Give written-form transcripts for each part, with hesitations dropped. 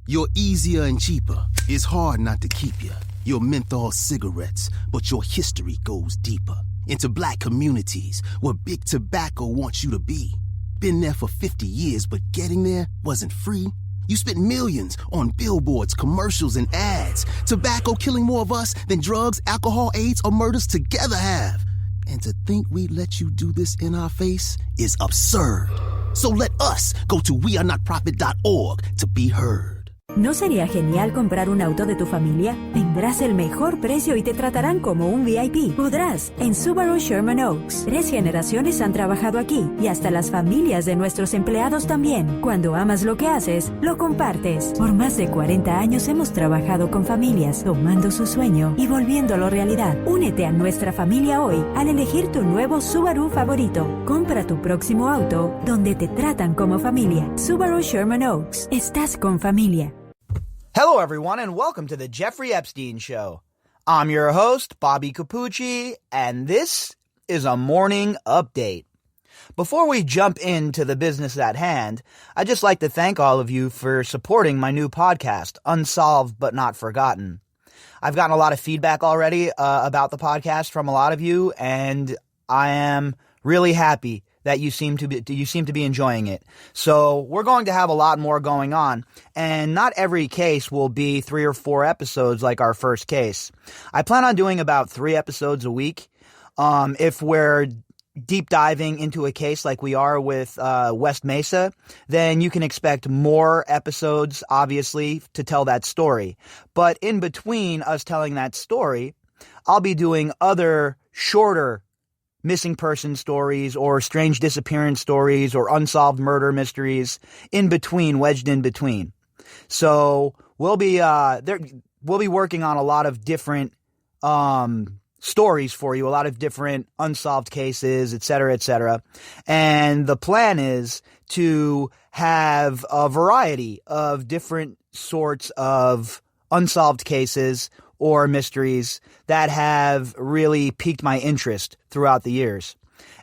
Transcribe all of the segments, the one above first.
You're easier and cheaper. It's hard not to keep you. Your menthol cigarettes, but your history goes deeper. Into black communities where big tobacco wants you to be. Been there for 50 years, but getting there wasn't free. You spent millions on billboards, commercials, and ads. Tobacco killing more of us than drugs, alcohol, AIDS, or murders together have. And to think we let you do this in our face is absurd. So let us go to wearenotprofit.org to be heard. ¿No sería genial comprar un auto de tu familia? Tendrás el mejor precio y te tratarán como un VIP. Podrás, en Subaru Sherman Oaks. 3 generaciones han trabajado aquí y hasta las familias de nuestros empleados también. Cuando amas lo que haces, lo compartes. Por más de 40 años hemos trabajado con familias, tomando su sueño y volviéndolo realidad. Únete a nuestra familia hoy al elegir tu nuevo Subaru favorito. Compra tu próximo auto donde te tratan como familia. Subaru Sherman Oaks. Estás con familia. Hello, everyone, and welcome to the Jeffrey Epstein Show. I'm your host, Bobbycapucci, and this is a morning update. Before we jump into the business at hand, I'd just like to thank all of you for supporting my new podcast, Unsolved But Not Forgotten. I've gotten a lot of feedback already about the podcast from a lot of you, and I am really happy that you seem to be enjoying it. So we're going to have a lot more going on, and not every case will be 3 or 4 episodes like our first case. I plan on doing about 3 episodes a week. If we're deep diving into a case like we are with West Mesa, then you can expect more episodes, obviously, to tell that story. But in between us telling that story, I'll be doing other shorter missing person stories or strange disappearance stories or unsolved murder mysteries wedged in between. So we'll be working on a lot of different stories for you, a lot of different unsolved cases, et cetera, et cetera. And the plan is to have a variety of different sorts of unsolved cases or mysteries that have really piqued my interest throughout the years.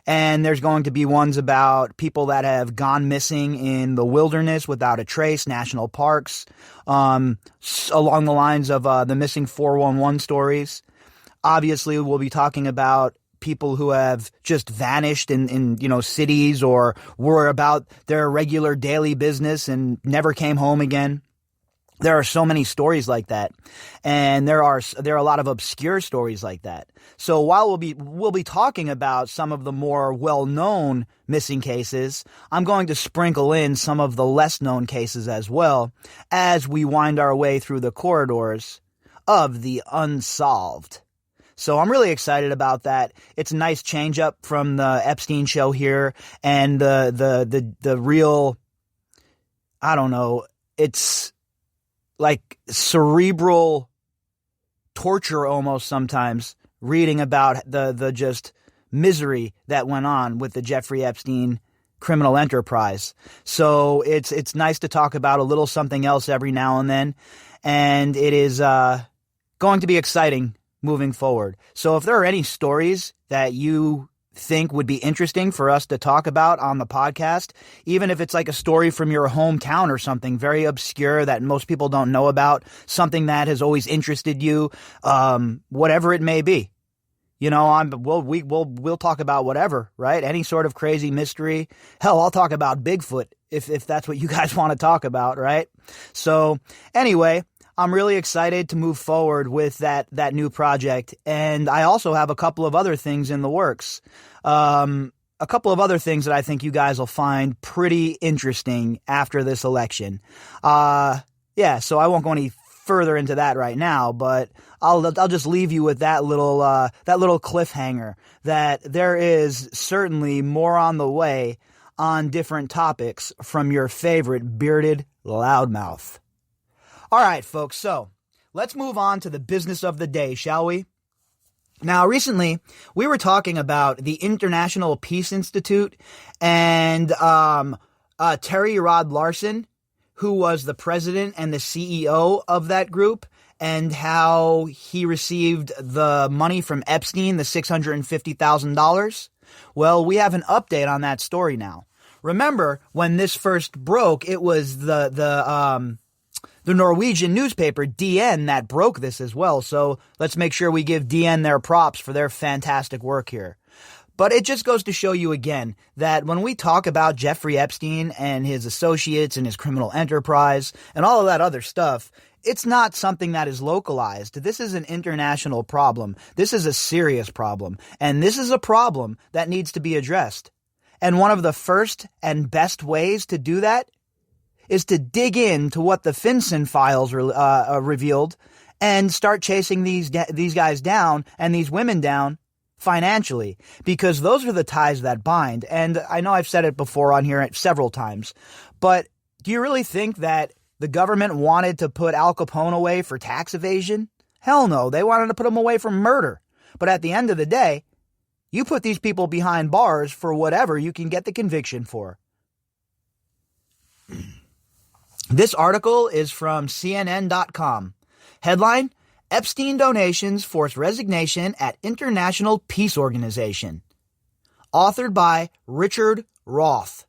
And there's going to be ones about people that have gone missing in the wilderness without a trace, national parks, along the lines of the missing 411 stories. Obviously, we'll be talking about people who have just vanished in cities or were about their regular daily business and never came home again. There are so many stories like that, and there are a lot of obscure stories like that. So while we'll be talking about some of the more well-known missing cases, I'm going to sprinkle in some of the less-known cases as well as we wind our way through the corridors of the unsolved. So I'm really excited about that. It's a nice change up from the Epstein show here, and the real, I don't know, it's like cerebral torture almost sometimes reading about the just misery that went on with the Jeffrey Epstein criminal enterprise. So it's nice to talk about a little something else every now and then, and it is going to be exciting moving forward. So if there are any stories that you think would be interesting for us to talk about on the podcast, even if it's like a story from your hometown or something very obscure that most people don't know about, something that has always interested you, whatever it may be, we'll talk about whatever, right? Any sort of crazy mystery. Hell, I'll talk about Bigfoot if that's what you guys want to talk about, right? So anyway, I'm really excited to move forward with that new project. And I also have a couple of other things in the works. A couple of other things that I think you guys will find pretty interesting after this election. So I won't go any further into that right now, but I'll just leave you with that little cliffhanger that there is certainly more on the way on different topics from your favorite bearded loudmouth. All right, folks, so let's move on to the business of the day, shall we? Now, recently, we were talking about the International Peace Institute and Terje Rod-Larsen, who was the president and the CEO of that group, and how he received the money from Epstein, the $650,000. Well, we have an update on that story now. Remember, when this first broke, it was the the Norwegian newspaper DN that broke this as well. So let's make sure we give DN their props for their fantastic work here. But it just goes to show you again that when we talk about Jeffrey Epstein and his associates and his criminal enterprise and all of that other stuff, it's not something that is localized. This is an international problem. This is a serious problem. And this is a problem that needs to be addressed. And one of the first and best ways to do that is to dig into what the FinCEN files revealed and start chasing these guys down and these women down financially, because those are the ties that bind. And I know I've said it before on here several times, but do you really think that the government wanted to put Al Capone away for tax evasion? Hell no, they wanted to put him away for murder. But at the end of the day, you put these people behind bars for whatever you can get the conviction for. This article is from CNN.com. Headline: Epstein donations force resignation at International Peace Organization. Authored by Richard Roth.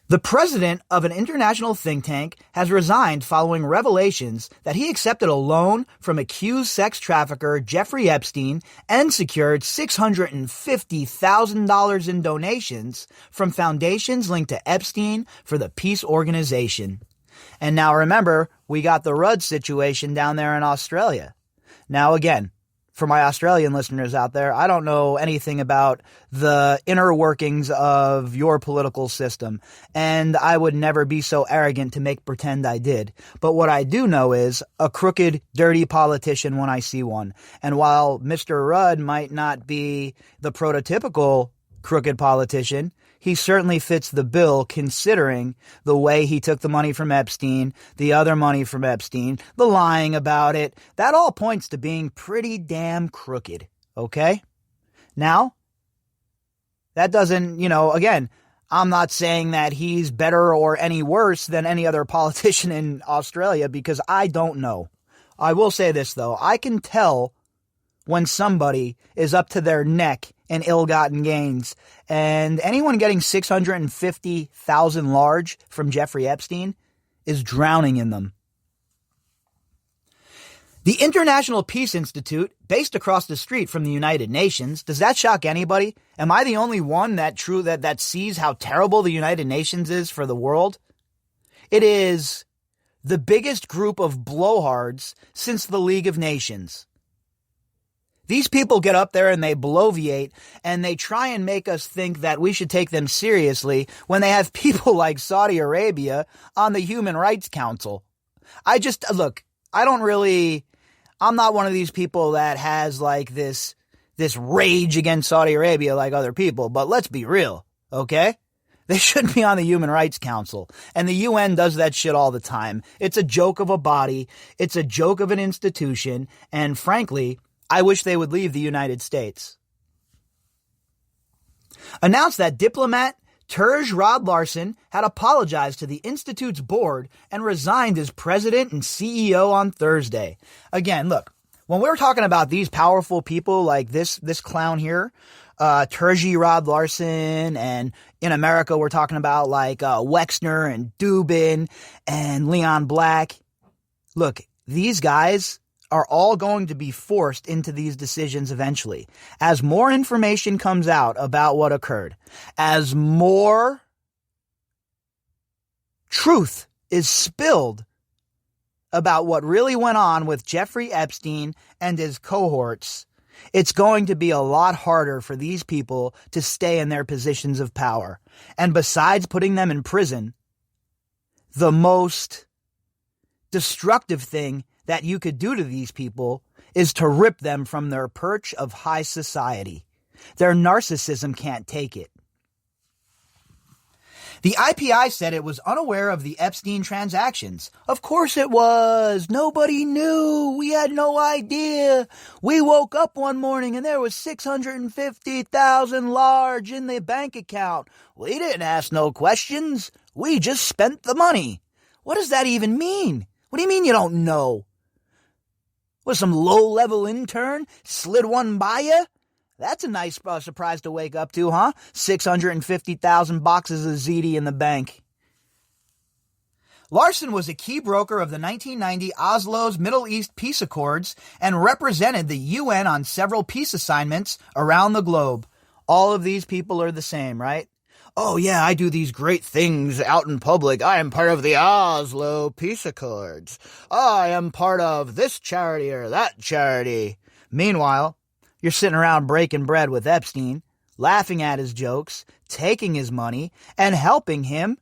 The president of an international think tank has resigned following revelations that he accepted a loan from accused sex trafficker Jeffrey Epstein and secured $650,000 in donations from foundations linked to Epstein for the Peace Organization. And now remember, we got the Rudd situation down there in Australia. Now again, for my Australian listeners out there, I don't know anything about the inner workings of your political system, and I would never be so arrogant to make pretend I did. But what I do know is a crooked, dirty politician when I see one. And while Mr. Rudd might not be the prototypical crooked politician, he certainly fits the bill considering the way he took the money from Epstein, the other money from Epstein, the lying about it. That all points to being pretty damn crooked, okay? Now, that doesn't, again, I'm not saying that he's better or any worse than any other politician in Australia because I don't know. I will say this, though. I can tell when somebody is up to their neck in ill-gotten gains. And anyone getting $650,000 large from Jeffrey Epstein is drowning in them. The International Peace Institute, based across the street from the United Nations, does that shock anybody? Am I the only one that sees how terrible the United Nations is for the world? It is the biggest group of blowhards since the League of Nations. These people get up there and they bloviate and they try and make us think that we should take them seriously when they have people like Saudi Arabia on the Human Rights Council. I'm not one of these people that has like this rage against Saudi Arabia like other people, but let's be real, okay? They shouldn't be on the Human Rights Council. And the UN does that shit all the time. It's a joke of a body. It's a joke of an institution. And frankly, I wish they would leave the United States. Announced that diplomat Terje Rod-Larsen had apologized to the Institute's board and resigned as president and CEO on Thursday. Again, look, when we're talking about these powerful people like this clown here, Terje Rod-Larsen, and in America we're talking about like Wexner and Dubin and Leon Black. Look, these guys are all going to be forced into these decisions eventually. As more information comes out about what occurred, as more truth is spilled about what really went on with Jeffrey Epstein and his cohorts, it's going to be a lot harder for these people to stay in their positions of power. And besides putting them in prison, the most destructive thing that you could do to these people is to rip them from their perch of high society. Their narcissism can't take it. The IPI said it was unaware of the Epstein transactions. Of course it was. Nobody knew. We had no idea. We woke up one morning and there was $650,000 large in the bank account. We didn't ask no questions. We just spent the money. What does that even mean? What do you mean you don't know? Was some low-level intern slid one by you? That's a nice surprise to wake up to, huh? 650,000 boxes of ZD in the bank. Larsen was a key broker of the 1990 Oslo's Middle East Peace Accords and represented the UN on several peace assignments around the globe. All of these people are the same, right? Oh yeah, I do these great things out in public. I am part of the Oslo Peace Accords. I am part of this charity or that charity. Meanwhile, you're sitting around breaking bread with Epstein, laughing at his jokes, taking his money, and helping him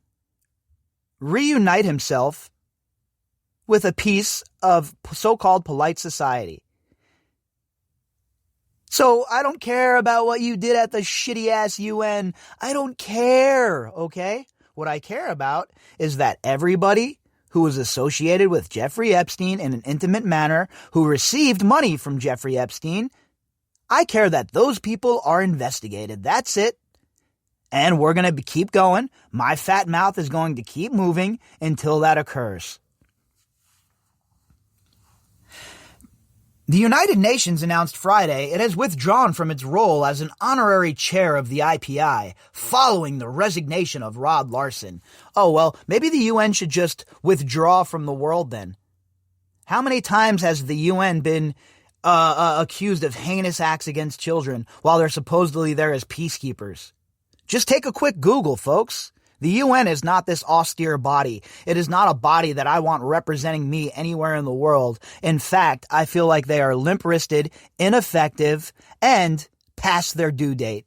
reunite himself with a piece of so-called polite society. So I don't care about what you did at the shitty-ass UN. I don't care, okay? What I care about is that everybody who was associated with Jeffrey Epstein in an intimate manner, who received money from Jeffrey Epstein, I care that those people are investigated. That's it. And we're going to keep going. My fat mouth is going to keep moving until that occurs. The United Nations announced Friday it has withdrawn from its role as an honorary chair of the IPI following the resignation of Rod-Larsen. Oh, well, maybe the UN should just withdraw from the world then. How many times has the UN been accused of heinous acts against children while they're supposedly there as peacekeepers? Just take a quick Google, folks. The UN is not this austere body. It is not a body that I want representing me anywhere in the world. In fact, I feel like they are limp-wristed, ineffective, and past their due date.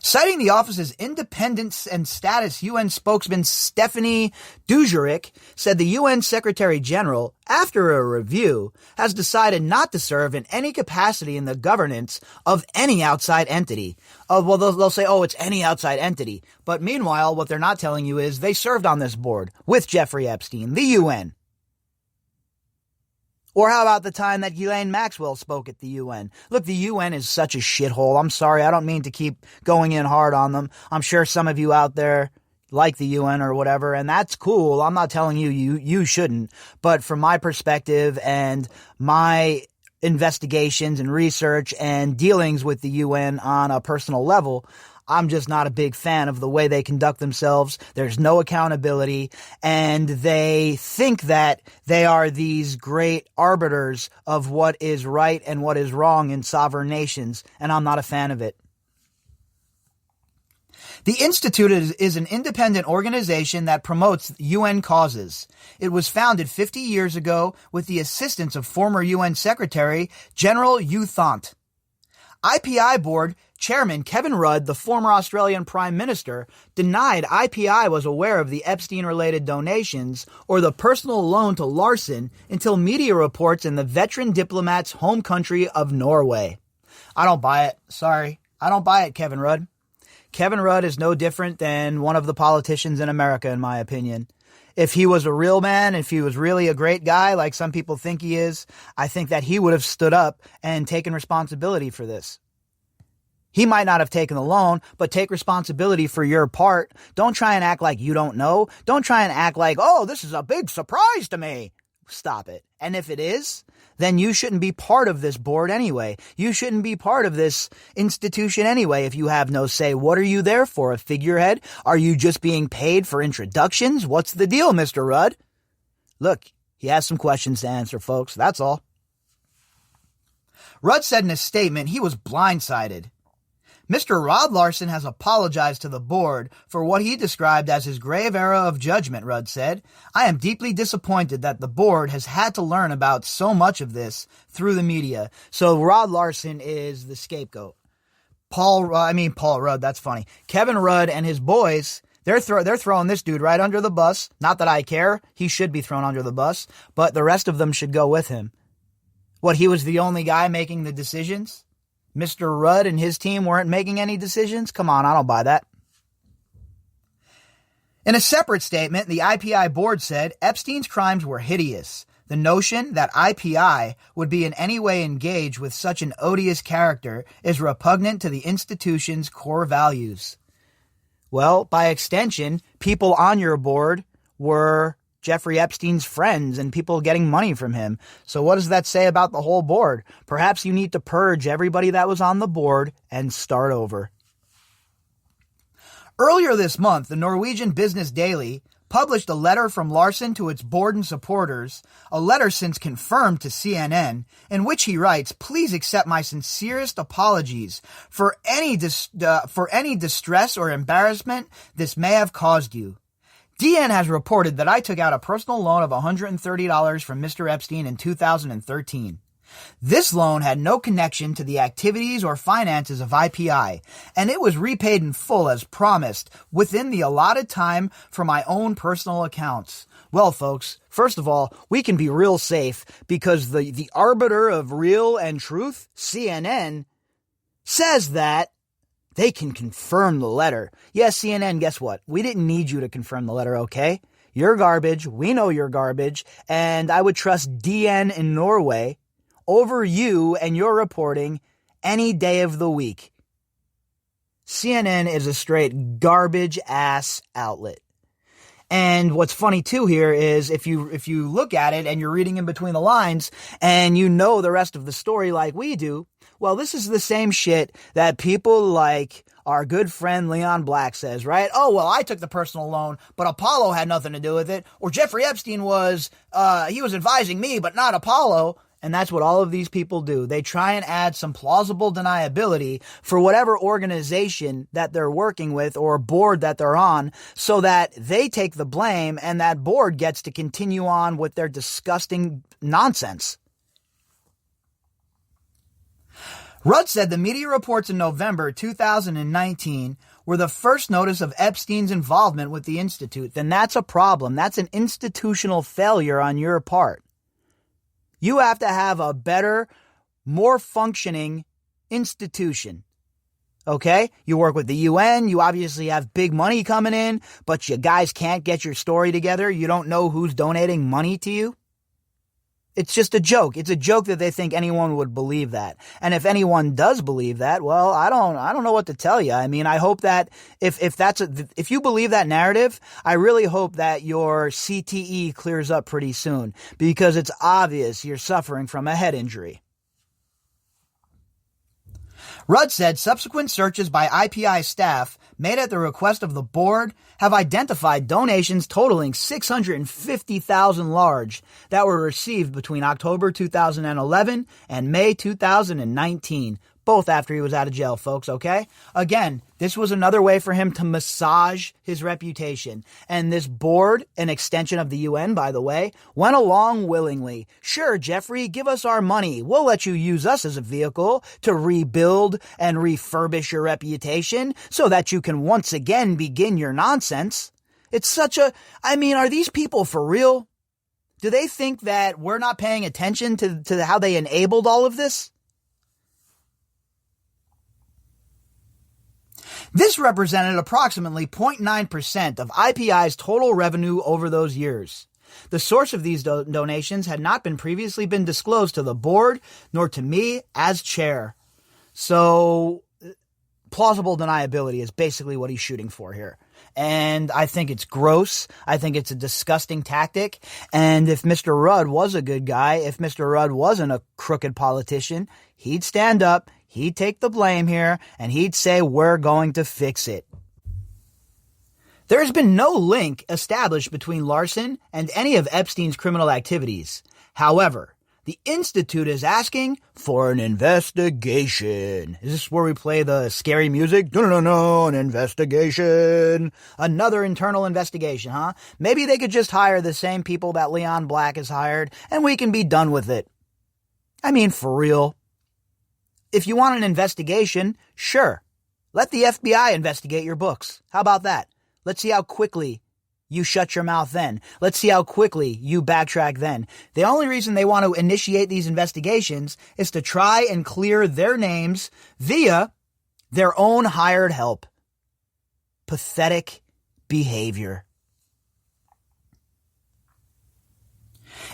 Citing the office's independence and status, UN spokesman Stephanie Dujarric said the UN Secretary General, after a review, has decided not to serve in any capacity in the governance of any outside entity. Well, they'll say, oh, it's any outside entity. But meanwhile, what they're not telling you is they served on this board with Jeffrey Epstein, the UN. Or how about the time that Ghislaine Maxwell spoke at the UN? Look, the UN is such a shithole. I'm sorry, I don't mean to keep going in hard on them. I'm sure some of you out there like the UN or whatever, and that's cool. I'm not telling you shouldn't. But from my perspective and my investigations and research and dealings with the UN on a personal level, I'm just not a big fan of the way they conduct themselves. There's no accountability, and they think that they are these great arbiters of what is right and what is wrong in sovereign nations, and I'm not a fan of it. The Institute is an independent organization that promotes UN causes. It was founded 50 years ago with the assistance of former UN Secretary General U Thant. IPI board chairman Kevin Rudd, the former Australian Prime Minister, denied IPI was aware of the Epstein-related donations or the personal loan to Larsen until media reports in the veteran diplomat's home country of Norway. I don't buy it. Sorry. I don't buy it, Kevin Rudd. Kevin Rudd is no different than one of the politicians in America, in my opinion. If he was a real man, if he was really a great guy, like some people think he is, I think that he would have stood up and taken responsibility for this. He might not have taken the loan, but take responsibility for your part. Don't try and act like you don't know. Don't try and act like, oh, this is a big surprise to me. Stop it. And if it is, then you shouldn't be part of this board anyway. You shouldn't be part of this institution anyway if you have no say. What are you there for, a figurehead? Are you just being paid for introductions? What's the deal, Mr. Rudd? Look, he has some questions to answer, folks. That's all. Rudd said in a statement he was blindsided. Mr. Rod-Larsen has apologized to the board for what he described as his grave error of judgment, Rudd said. I am deeply disappointed that the board has had to learn about so much of this through the media. So Rod-Larsen is the scapegoat. Paul Rudd, that's funny. Kevin Rudd and his boys, they're throwing this dude right under the bus. Not that I care. He should be thrown under the bus, but the rest of them should go with him. What, he was the only guy making the decisions? Mr. Rudd and his team weren't making any decisions? Come on, I don't buy that. In a separate statement, the IPI board said Epstein's crimes were hideous. The notion that IPI would be in any way engaged with such an odious character is repugnant to the institution's core values. Well, by extension, people on your board were Jeffrey Epstein's friends and people getting money from him. So what does that say about the whole board? Perhaps you need to purge everybody that was on the board and start over. Earlier this month, the Norwegian Business Daily published a letter from Larsen to its board and supporters, a letter since confirmed to CNN, in which he writes, "Please accept my sincerest apologies for any distress or embarrassment this may have caused you. DN has reported that I took out a personal loan of $130 from Mr. Epstein in 2013. This loan had no connection to the activities or finances of IPI, and it was repaid in full as promised within the allotted time for my own personal accounts." Well, folks, first of all, we can be real safe because the arbiter of real and truth, CNN, says that they can confirm the letter. Yes, CNN, guess what? We didn't need you to confirm the letter, okay? You're garbage. We know you're garbage. And I would trust DN in Norway over you and your reporting any day of the week. CNN is a straight garbage ass outlet. And what's funny too here is if you look at it and you're reading in between the lines and you know the rest of the story like we do, well, this is the same shit that people like our good friend Leon Black says, right? Oh, well, I took the personal loan, but Apollo had nothing to do with it. Or Jeffrey Epstein was advising me, but not Apollo. And that's what all of these people do. They try and add some plausible deniability for whatever organization that they're working with or board that they're on so that they take the blame and that board gets to continue on with their disgusting nonsense. Rudd said the media reports in November 2019 were the first notice of Epstein's involvement with the Institute. Then that's a problem. That's an institutional failure on your part. You have to have a better, more functioning institution. Okay? You work with the UN. You obviously have big money coming in, but you guys can't get your story together. You don't know who's donating money to you. It's just a joke. It's a joke that they think anyone would believe that. And if anyone does believe that, well, I don't know what to tell you. I mean, I hope that if you believe that narrative, I really hope that your CTE clears up pretty soon because it's obvious you're suffering from a head injury. Rudd said subsequent searches by IPI staff made at the request of the board have identified donations totaling $650,000 large that were received between October 2011 and May 2019, both after he was out of jail, folks, okay? Again, this was another way for him to massage his reputation. And this board, an extension of the UN, by the way, went along willingly. Sure, Jeffrey, give us our money. We'll let you use us as a vehicle to rebuild and refurbish your reputation so that you can once again begin your nonsense. It's are these people for real? Do they think that we're not paying attention to how they enabled all of this? This represented approximately 0.9% of IPI's total revenue over those years. The source of these donations had not previously been disclosed to the board nor to me as chair. So, plausible deniability is basically what he's shooting for here. And I think it's gross. I think it's a disgusting tactic. And if Mr. Rudd was a good guy, if Mr. Rudd wasn't a crooked politician, he'd stand up, he'd take the blame here, and he'd say, we're going to fix it. There has been no link established between Larsen and any of Epstein's criminal activities. However, the Institute is asking for an investigation. Is this where we play the scary music? No, an investigation. Another internal investigation, huh? Maybe they could just hire the same people that Leon Black has hired, and we can be done with it. I mean, for real. If you want an investigation, sure. Let the FBI investigate your books. How about that? Let's see how quickly you shut your mouth then. Let's see how quickly you backtrack then. The only reason they want to initiate these investigations is to try and clear their names via their own hired help. Pathetic behavior.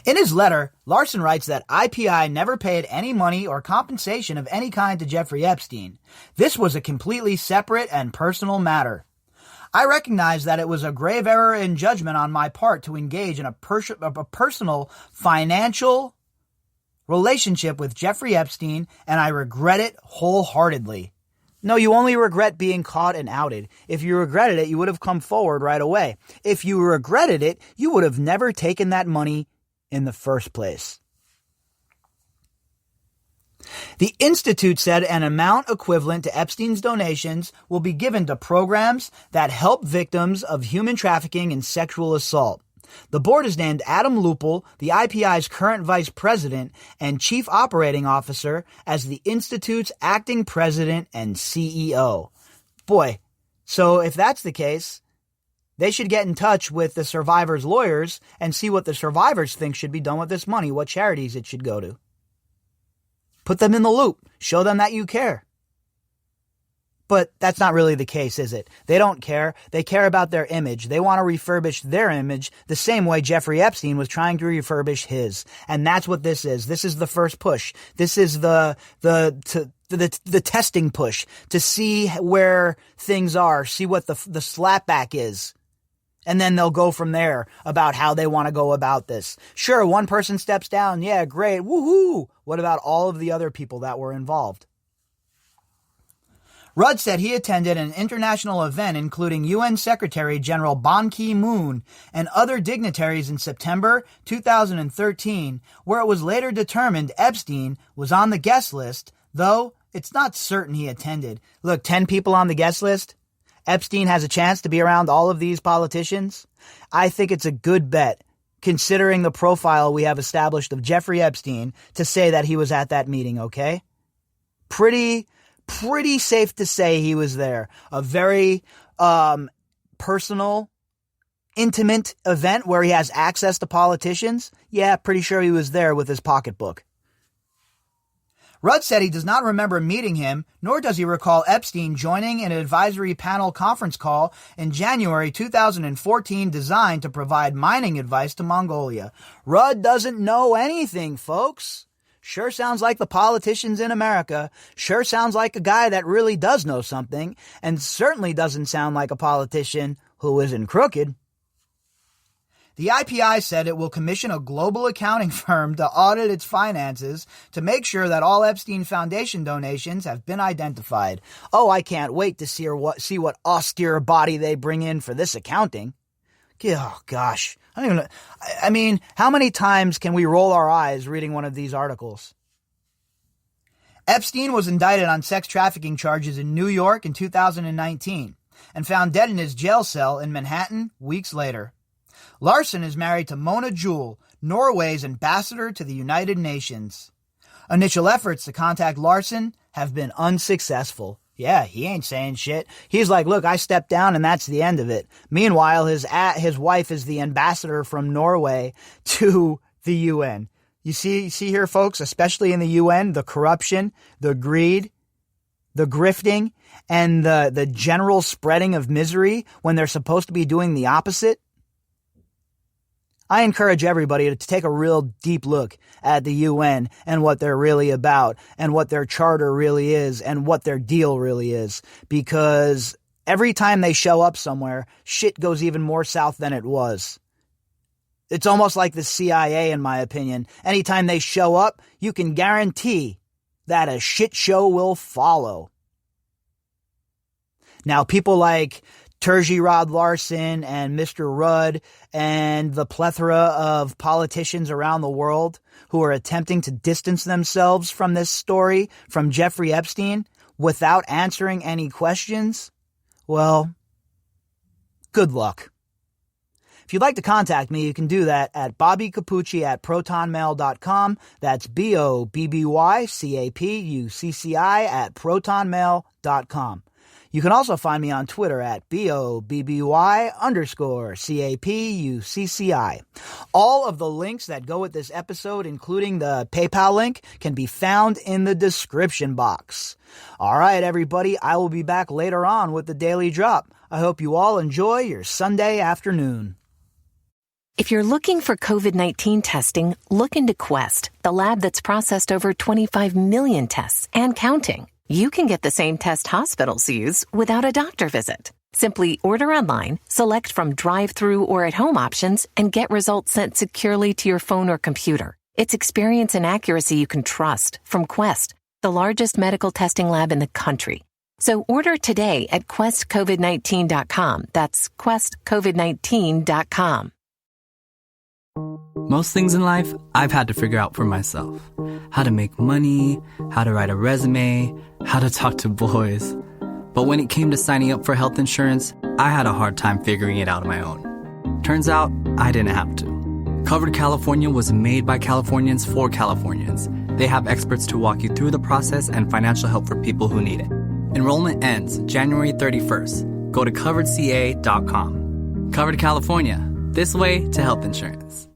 In his letter, Larsen writes that IPI never paid any money or compensation of any kind to Jeffrey Epstein. This was a completely separate and personal matter. I recognize that it was a grave error in judgment on my part to engage in a personal financial relationship with Jeffrey Epstein, and I regret it wholeheartedly. No, you only regret being caught and outed. If you regretted it, you would have come forward right away. If you regretted it, you would have never taken that money in the first place. The Institute said an amount equivalent to Epstein's donations will be given to programs that help victims of human trafficking and sexual assault. The board has named Adam Lupel, the IPI's current vice president and chief operating officer, as the Institute's acting president and CEO. Boy, so if that's the case, they should get in touch with the survivors' lawyers and see what the survivors think should be done with this money, what charities it should go to. Put them in the loop. Show them that you care. But that's not really the case, is it? They don't care. They care about their image. They want to refurbish their image the same way Jeffrey Epstein was trying to refurbish his. And that's what this is. This is the first push. This is the testing push to see where things are, see what the slapback is. And then they'll go from there about how they want to go about this. Sure, one person steps down. Yeah, great. Woohoo! What about all of the other people that were involved? Rudd said he attended an international event including UN Secretary General Ban Ki-moon and other dignitaries in September 2013, where it was later determined Epstein was on the guest list, though it's not certain he attended. Look, 10 people on the guest list? Epstein has a chance to be around all of these politicians? I think it's a good bet, considering the profile we have established of Jeffrey Epstein, to say that he was at that meeting, okay? Pretty safe to say he was there. A very personal, intimate event where he has access to politicians. Yeah, pretty sure he was there with his pocketbook. Rudd said he does not remember meeting him, nor does he recall Epstein joining an advisory panel conference call in January 2014 designed to provide mining advice to Mongolia. Rudd doesn't know anything, folks. Sure sounds like the politicians in America. Sure sounds like a guy that really does know something, and certainly doesn't sound like a politician who isn't crooked. The IPI said it will commission a global accounting firm to audit its finances to make sure that all Epstein Foundation donations have been identified. Oh, I can't wait to see what austere body they bring in for this accounting. Oh, gosh. I mean, how many times can we roll our eyes reading one of these articles? Epstein was indicted on sex trafficking charges in New York in 2019 and found dead in his jail cell in Manhattan weeks later. Larsen is married to Mona Juul, Norway's ambassador to the United Nations. Initial efforts to contact Larsen have been unsuccessful. Yeah, he ain't saying shit. He's like, look, I stepped down and that's the end of it. Meanwhile, his wife is the ambassador from Norway to the UN. You see here, folks, especially in the UN, the corruption, the greed, the grifting, and the general spreading of misery when they're supposed to be doing the opposite. I encourage everybody to take a real deep look at the UN and what they're really about and what their charter really is and what their deal really is. Because every time they show up somewhere, shit goes even more south than it was. It's almost like the CIA, in my opinion. Anytime they show up, you can guarantee that a shit show will follow. Now, people like Terje Rod-Larsen and Mr. Rudd and the plethora of politicians around the world who are attempting to distance themselves from this story, from Jeffrey Epstein, without answering any questions, well, good luck. If you'd like to contact me, you can do that at bobbycapucci@protonmail.com. That's BOBBYCAPUCCI@protonmail.com. You can also find me on Twitter at BOBBY_CAPUCCI. All of the links that go with this episode, including the PayPal link, can be found in the description box. All right, everybody, I will be back later on with the Daily Drop. I hope you all enjoy your Sunday afternoon. If you're looking for COVID-19 testing, look into Quest, the lab that's processed over 25 million tests and counting. You can get the same test hospitals use without a doctor visit. Simply order online, select from drive-through or at-home options, and get results sent securely to your phone or computer. It's experience and accuracy you can trust from Quest, the largest medical testing lab in the country. So order today at questcovid19.com. That's questcovid19.com. Most things in life, I've had to figure out for myself. How to make money, how to write a resume, how to talk to boys. But when it came to signing up for health insurance, I had a hard time figuring it out on my own. Turns out, I didn't have to. Covered California was made by Californians for Californians. They have experts to walk you through the process and financial help for people who need it. Enrollment ends January 31st. Go to coveredca.com. Covered California. This way to health insurance.